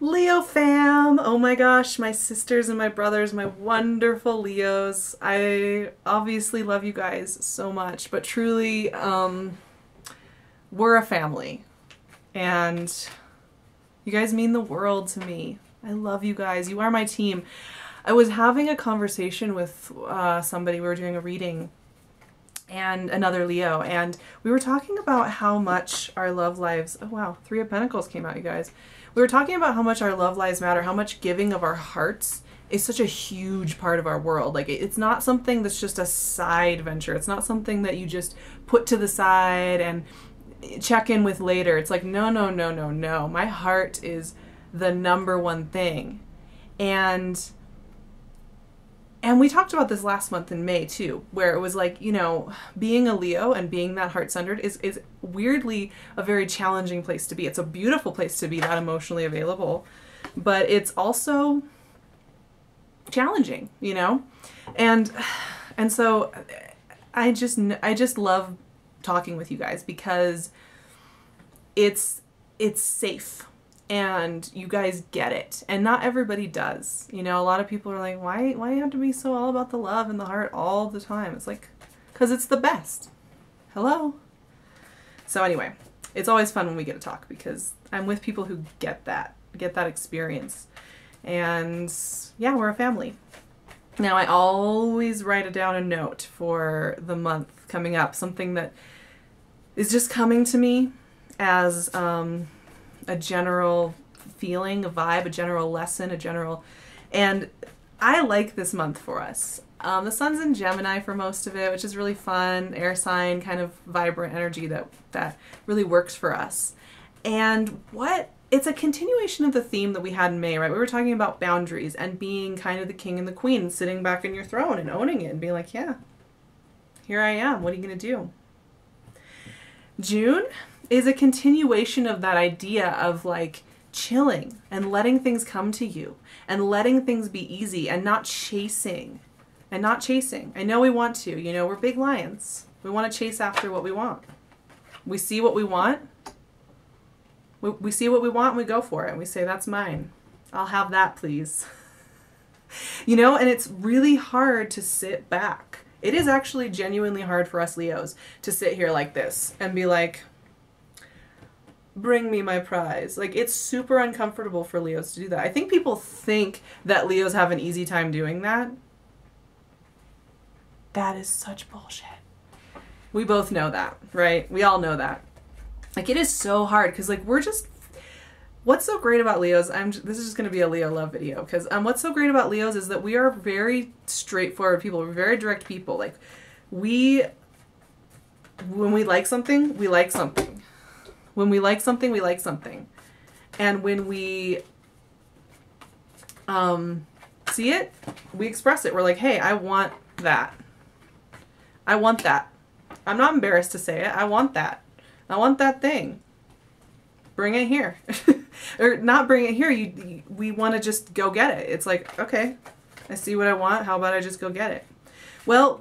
Leo fam! Oh my gosh, my sisters and my brothers, my wonderful Leos. I obviously love you guys so much, but truly, we're a family. And you guys mean the world to me. I love you guys. You are my team. I was having a conversation with somebody. We were doing a reading, and another Leo, and we were talking about how much our love lives, oh wow, Three of Pentacles came out, you guys. We were talking about how much our love lives matter, how much giving of our hearts is such a huge part of our world. Like, it's not something that's just a side venture. It's not something that you just put to the side and check in with later. It's like, no, no, no, no, no. My heart is the number one thing. And we talked about this last month in May too, where it was like, you know, being a Leo and being that heart-centered is weirdly a very challenging place to be. It's a beautiful place to be that emotionally available, but it's also challenging, you know? And so I just love talking with you guys because it's safe. And you guys get it. And not everybody does. You know, a lot of people are like, why you have to be so all about the love and the heart all the time? It's like, because it's the best. Hello? So anyway, it's always fun when we get to talk because I'm with people who get that experience. And yeah, we're a family. Now, I always write down a note for the month coming up, something that is just coming to me as a general feeling, a vibe, a general lesson, and I like this month for us. The sun's in Gemini for most of it, which is really fun, air sign, kind of vibrant energy that really works for us. And it's a continuation of the theme that we had in May, right? We were talking about boundaries and being kind of the king and the queen, sitting back in your throne and owning it and being like, yeah, here I am. What are you going to do? June is a continuation of that idea of like chilling and letting things come to you and letting things be easy and not chasing. I know we want to, you know, we're big lions. We want to chase after what we want. We see what we want. We see what we want and we go for it. And we say, that's mine. I'll have that, please. You know, and it's really hard to sit back. It is actually genuinely hard for us Leos to sit here like this and be like, bring me my prize. Like, it's super uncomfortable for Leos to do that. I think people think that Leos have an easy time doing that. That is such bullshit. We both know that, right? We all know that. Like, it is so hard because, like, what's so great about Leos, this is just going to be a Leo love video, because what's so great about Leos is that we are very straightforward people. We're very direct people. Like, when we like something, we like something. When we like something, we like something. And when we see it, we express it. We're like, hey, I want that. I want that. I'm not embarrassed to say it. I want that. I want that thing. Bring it here. Or not bring it here. We want to just go get it. It's like, okay, I see what I want. How about I just go get it? Well,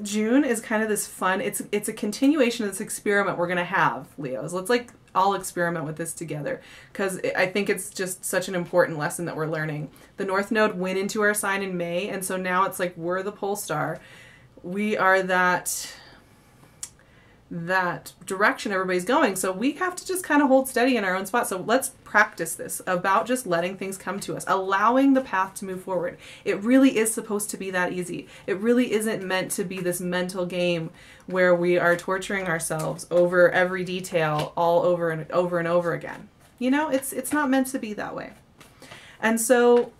June is kind of this fun, it's a continuation of this experiment we're going to have, Leos. Let's like all experiment with this together because I think it's just such an important lesson that we're learning. The North Node went into our sign in May, and so now it's like we're the pole star. We are that direction everybody's going. So we have to just kind of hold steady in our own spot. So let's practice this about just letting things come to us, allowing the path to move forward. It really is supposed to be that easy. It really isn't meant to be this mental game where we are torturing ourselves over every detail all over and over and over again. You know, it's not meant to be that way. And so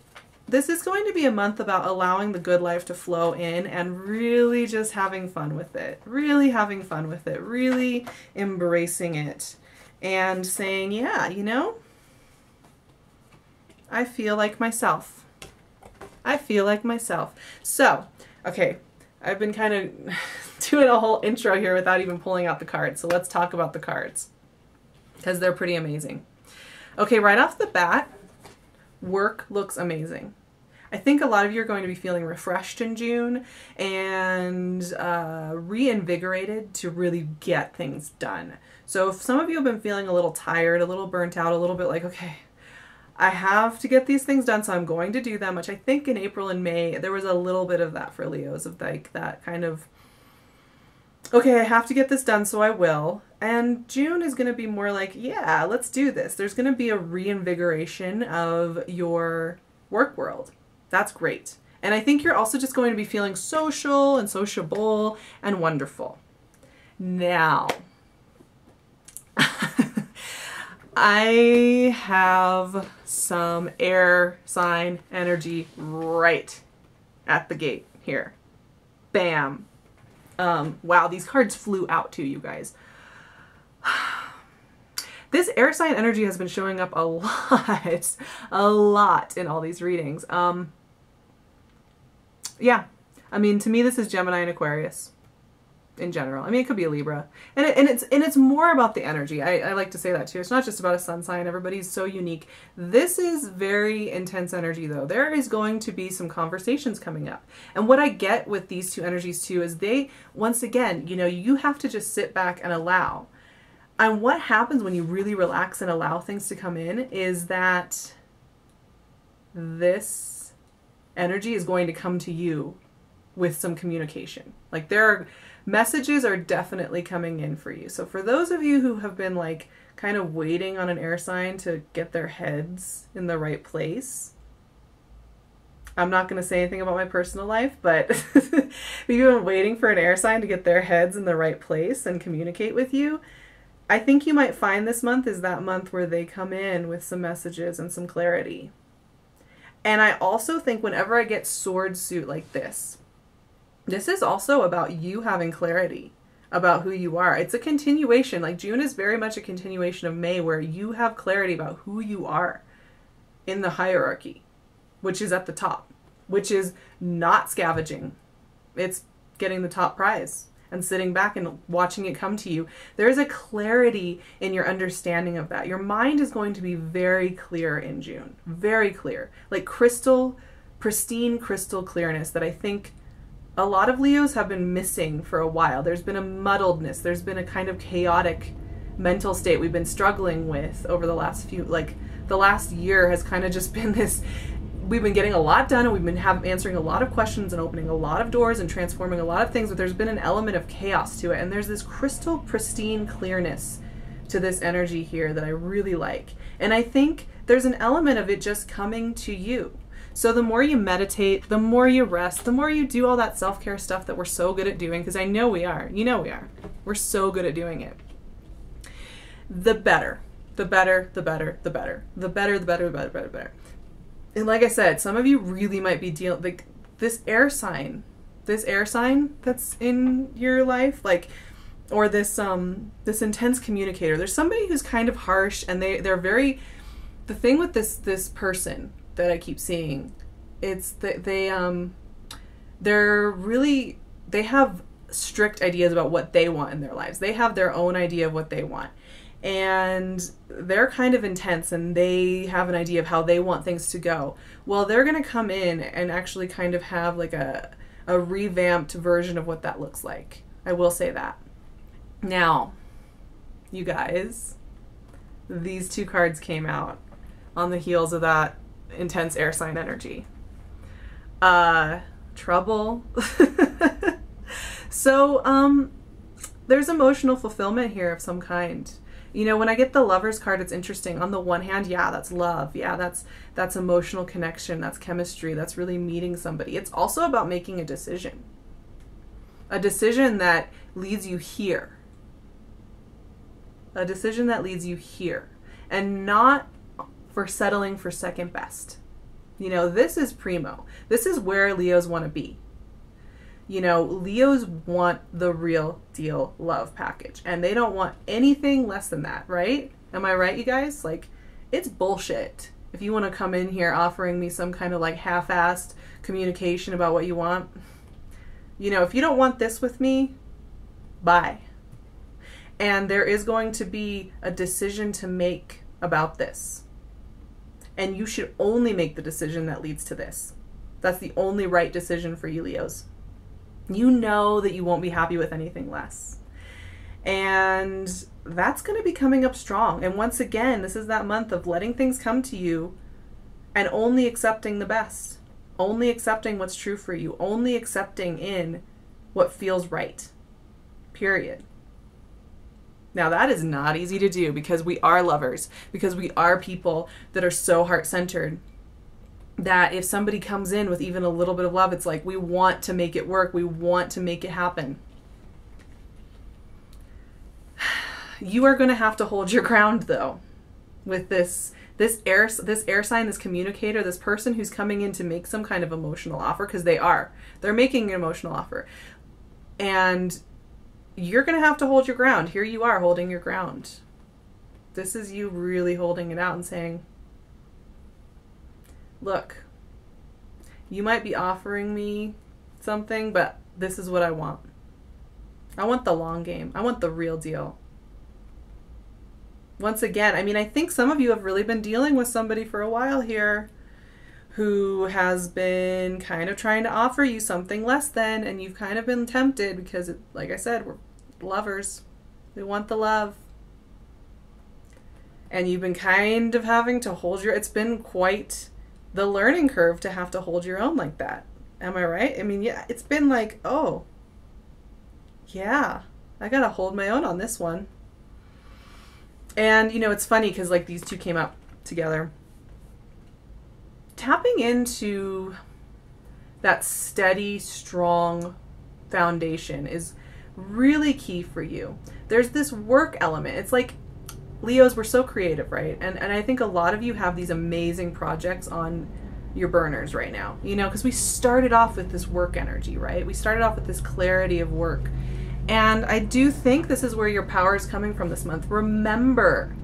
this is going to be a month about allowing the good life to flow in and really just having fun with it. Really having fun with it. Really embracing it. And saying, yeah, you know, I feel like myself. I feel like myself. So, okay, I've been kind of doing a whole intro here without even pulling out the cards. So let's talk about the cards because they're pretty amazing. Okay, right off the bat, work looks amazing. I think a lot of you are going to be feeling refreshed in June and reinvigorated to really get things done. So if some of you have been feeling a little tired, a little burnt out, a little bit like, okay, I have to get these things done, so I'm going to do them, which I think in April and May, there was a little bit of that for Leos, of like that kind of, okay, I have to get this done, so I will. And June is going to be more like, yeah, let's do this. There's going to be a reinvigoration of your work world. That's great. And I think you're also just going to be feeling social and sociable and wonderful. Now, I have some air sign energy right at the gate here. Bam. Wow, these cards flew out too, you guys. This air sign energy has been showing up a lot in all these readings. Yeah, I mean, to me, this is Gemini and Aquarius in general. I mean, it could be a Libra, and it's more about the energy. I like to say that too. It's not just about a sun sign. Everybody's so unique. This is very intense energy, though. There is going to be some conversations coming up, and what I get with these two energies too is they, once again, you know, you have to just sit back and allow. And what happens when you really relax and allow things to come in is that this energy is going to come to you with some communication. Like messages are definitely coming in for you. So for those of you who have been like kind of waiting on an air sign to get their heads in the right place, I'm not going to say anything about my personal life, but if you've been waiting for an air sign to get their heads in the right place and communicate with you, I think you might find this month is that month where they come in with some messages and some clarity. And I also think whenever I get sword suit like this is also about you having clarity about who you are. It's a continuation. Like June is very much a continuation of May, where you have clarity about who you are in the hierarchy, which is at the top, which is not scavenging. It's getting the top prize and sitting back and watching it come to you. There is a clarity in your understanding of that. Your mind is going to be very clear in June. Very clear. Like pristine crystal clearness that I think a lot of Leos have been missing for a while. There's been a muddledness. There's been a kind of chaotic mental state we've been struggling with over the last the last year has kind of just been this, we've been getting a lot done and we've been answering a lot of questions and opening a lot of doors and transforming a lot of things, but there's been an element of chaos to it. And there's this crystal pristine clearness to this energy here that I really like. And I think there's an element of it just coming to you. So the more you meditate, the more you rest, the more you do all that self-care stuff that we're so good at doing, because I know we are, you know we are. We're so good at doing it. The better. The better, the better, the better. The better, the better, the better, better, better. And like I said, some of you really might be dealing, like this air sign that's in your life, like, or this intense communicator. There's somebody who's kind of harsh, and they're very, the thing with this person that I keep seeing, it's that they have strict ideas about what they want in their lives. They have their own idea of what they want. And they're kind of intense, and they have an idea of how they want things to go. Well, they're going to come in and actually kind of have like a revamped version of what that looks like. I will say that. Now, you guys, these two cards came out on the heels of that intense air sign energy. Trouble. So, there's emotional fulfillment here of some kind. You know, when I get the Lover's card, it's interesting. On the one hand, yeah, that's love. Yeah, that's emotional connection. That's chemistry. That's really meeting somebody. It's also about making a decision. A decision that leads you here. A decision that leads you here. And not for settling for second best. You know, this is primo. This is where Leos want to be. You know, Leos want the real deal love package, and they don't want anything less than that, right? Am I right, you guys? Like, it's bullshit if you want to come in here offering me some kind of like half-assed communication about what you want. You know, if you don't want this with me, bye. And there is going to be a decision to make about this. And you should only make the decision that leads to this. That's the only right decision for you, Leos. You know that you won't be happy with anything less. And that's going to be coming up strong. And once again, this is that month of letting things come to you and only accepting the best, only accepting what's true for you, only accepting in what feels right, period. Now that is not easy to do because we are lovers, because we are people that are so heart-centered that if somebody comes in with even a little bit of love, it's like we want to make it work, we want to make it happen. You are going to have to hold your ground though with this air sign, this communicator, this person who's coming in to make some kind of emotional offer, because they're making an emotional offer. And you're going to have to hold your ground. Here you are holding your ground. This is you really holding it out and saying, look, you might be offering me something, but this is what I want. I want the long game. I want the real deal. Once again, I mean, I think some of you have really been dealing with somebody for a while here who has been kind of trying to offer you something less than, and you've kind of been tempted because, like I said, we're lovers. We want the love. And you've been kind of having to it's been quite the learning curve to have to hold your own like that. Am I right? I mean, yeah, it's been like, oh, yeah, I gotta hold my own on this one. And, you know, it's funny because, like, these two came up together. Tapping into that steady, strong foundation is really key for you. There's this work element. It's like, Leos, we're so creative, right? And I think a lot of you have these amazing projects on your burners right now, you know, because we started off with this work energy, right? We started off with this clarity of work. And I do think this is where your power is coming from this month. Remember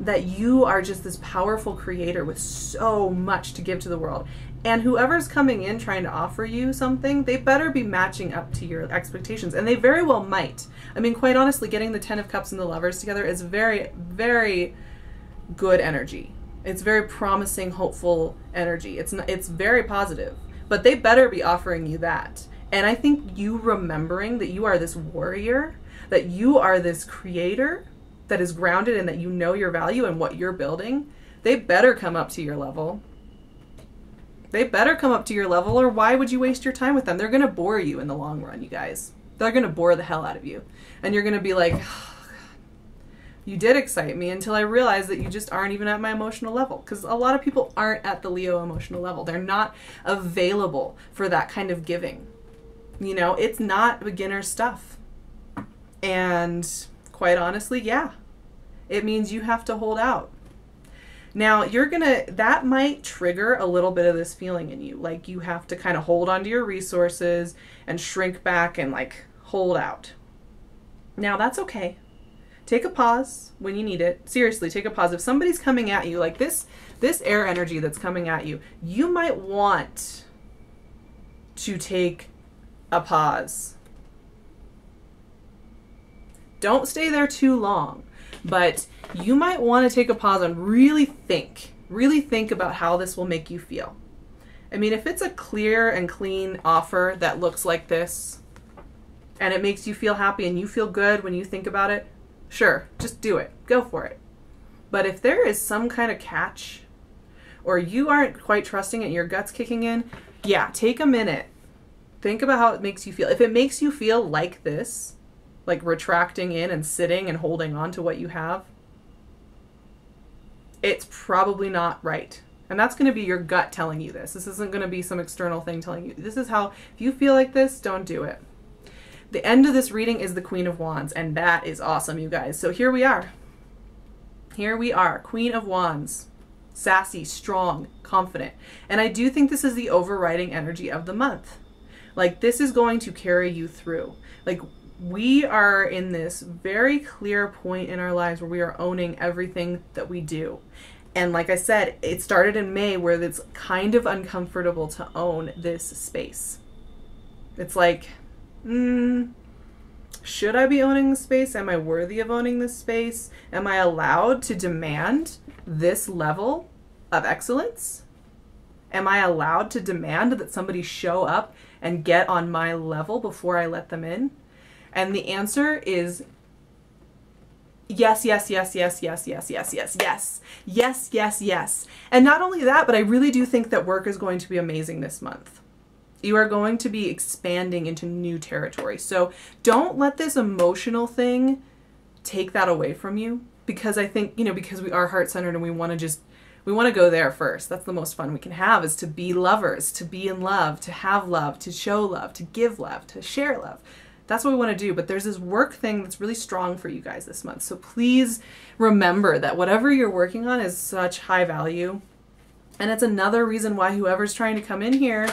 that you are just this powerful creator with so much to give to the world. And whoever's coming in trying to offer you something, they better be matching up to your expectations. And they very well might. I mean, quite honestly, getting the 10 of Cups and the Lovers together is very, very good energy. It's very promising, hopeful energy. It's very positive. But they better be offering you that. And I think you remembering that you are this warrior, that you are this creator that is grounded and that you know your value and what you're building, they better come up to your level. They better come up to your level, or why would you waste your time with them? They're going to bore you in the long run, you guys. They're going to bore the hell out of you. And you're going to be like, oh, you did excite me until I realized that you just aren't even at my emotional level. Because a lot of people aren't at the Leo emotional level. They're not available for that kind of giving. You know, it's not beginner stuff. And quite honestly, yeah, it means you have to hold out. Now, that might trigger a little bit of this feeling in you. Like you have to kind of hold onto your resources and shrink back and like hold out. Now, that's okay. Take a pause when you need it. Seriously, take a pause. If somebody's coming at you, like this air energy that's coming at you, you might want to take a pause. Don't stay there too long, but you might want to take a pause and really think about how this will make you feel. I mean, if it's a clear and clean offer that looks like this and it makes you feel happy and you feel good when you think about it, sure, just do it. Go for it. But if there is some kind of catch or you aren't quite trusting it and your gut's kicking in, yeah, take a minute. Think about how it makes you feel. If it makes you feel like this, like retracting in and sitting and holding on to what you have, it's probably not right. And that's going to be your gut telling you this. This isn't going to be some external thing telling you. This is how, if you feel like this, don't do it. The end of this reading is the Queen of Wands, and that is awesome, you guys. So here we are. Here we are, Queen of Wands. Sassy, strong, confident. And I do think this is the overriding energy of the month. Like, this is going to carry you through. Like, we are in this very clear point in our lives where we are owning everything that we do. And like I said, it started in May where it's kind of uncomfortable to own this space. It's like, should I be owning this space? Am I worthy of owning this space? Am I allowed to demand this level of excellence? Am I allowed to demand that somebody show up and get on my level before I let them in? And the answer is Yes, yes, yes, yes, yes, yes, yes, yes, yes, yes, yes, yes. And not only that, but I really do think that work is going to be amazing this month. You are going to be expanding into new territory. So don't let this emotional thing take that away from you, because I think, you know, because we are heart-centered and we want to go there first. That's the most fun we can have, is to be lovers, to be in love, to have love, to show love, to give love, to share love. That's what we want to do. But there's this work thing that's really strong for you guys this month. So please remember that whatever you're working on is such high value. And it's another reason why whoever's trying to come in here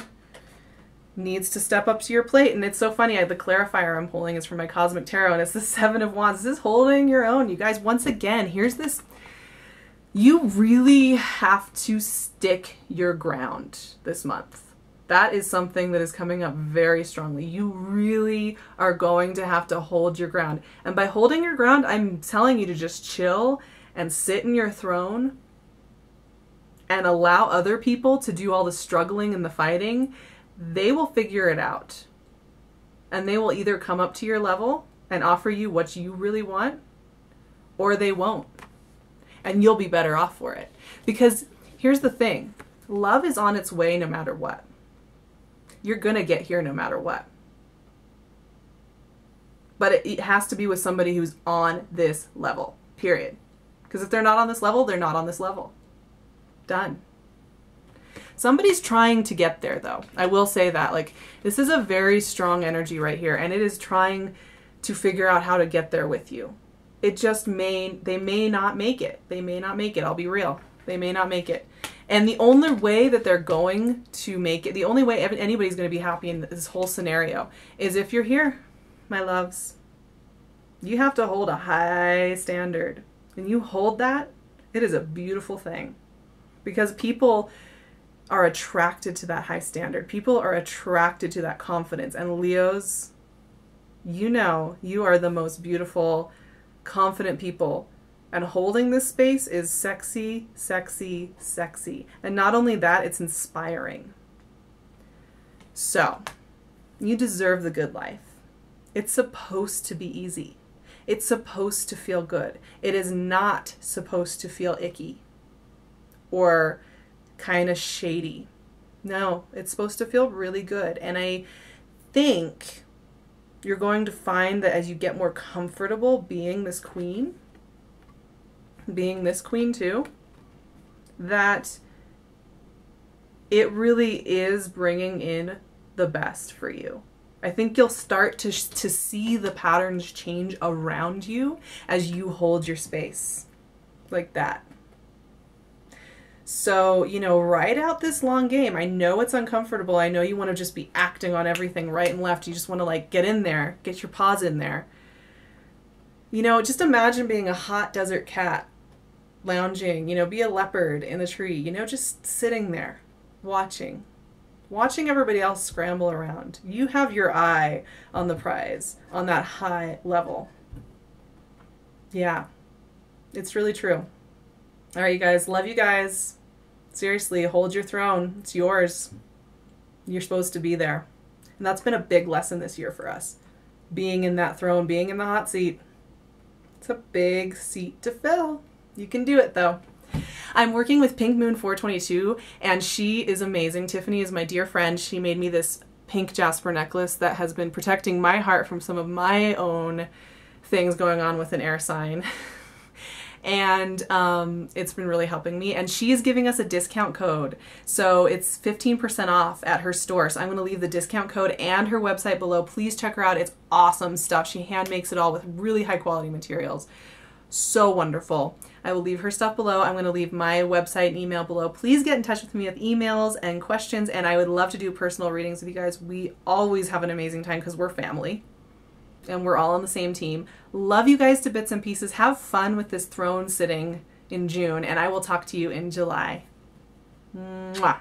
needs to step up to your plate. And it's so funny, the clarifier I'm pulling is from my Cosmic Tarot, and it's the Seven of Wands. This is holding your own, you guys. Once again, here's this. You really have to stick your ground this month. That is something that is coming up very strongly. You really are going to have to hold your ground. And by holding your ground, I'm telling you to just chill and sit in your throne and allow other people to do all the struggling and the fighting. They will figure it out. And they will either come up to your level and offer you what you really want, or they won't. And you'll be better off for it. Because here's the thing. Love is on its way no matter what. You're going to get here no matter what. But it has to be with somebody who's on this level, period. Because if they're not on this level, they're not on this level. Done. Somebody's trying to get there, though. I will say that. Like, this is a very strong energy right here, and it is trying to figure out how to get there with you. It just they may not make it. They may not make it. I'll be real. They may not make it. And the only way that they're going to make it, the only way anybody's going to be happy in this whole scenario is if you're here, my loves. You have to hold a high standard. When you hold that, it is a beautiful thing. Because people are attracted to that high standard. People are attracted to that confidence. And Leos, you know, you are the most beautiful, confident people. And holding this space is sexy, sexy, sexy. And not only that, it's inspiring. So, you deserve the good life. It's supposed to be easy. It's supposed to feel good. It is not supposed to feel icky or kind of shady. No, it's supposed to feel really good. And I think you're going to find that as you get more comfortable being this queen too, that it really is bringing in the best for you. I think you'll start to see the patterns change around you as you hold your space like that. So, you know, ride out this long game. I know it's uncomfortable. I know you want to just be acting on everything right and left. You just want to like get in there, get your paws in there. You know, just imagine being a hot desert cat lounging, you know, be a leopard in the tree, you know, just sitting there watching everybody else scramble around. You have your eye on the prize, on that high level. Yeah, it's really true. All right, you guys, love you guys. Seriously, hold your throne. It's yours. You're supposed to be there. And that's been a big lesson this year for us. Being in that throne, being in the hot seat. It's a big seat to fill. You can do it, though. I'm working with Pink Moon 422, and she is amazing. Tiffany is my dear friend. She made me this pink jasper necklace that has been protecting my heart from some of my own things going on with an air sign. And it's been really helping me. And she is giving us a discount code. So it's 15% off at her store. So I'm going to leave the discount code and her website below. Please check her out. It's awesome stuff. She hand makes it all with really high quality materials. So wonderful. I will leave her stuff below. I'm going to leave my website and email below. Please get in touch with me with emails and questions. And I would love to do personal readings with you guys. We always have an amazing time because we're family. And we're all on the same team. Love you guys to bits and pieces. Have fun with this throne sitting in June, and I will talk to you in July. Mwah.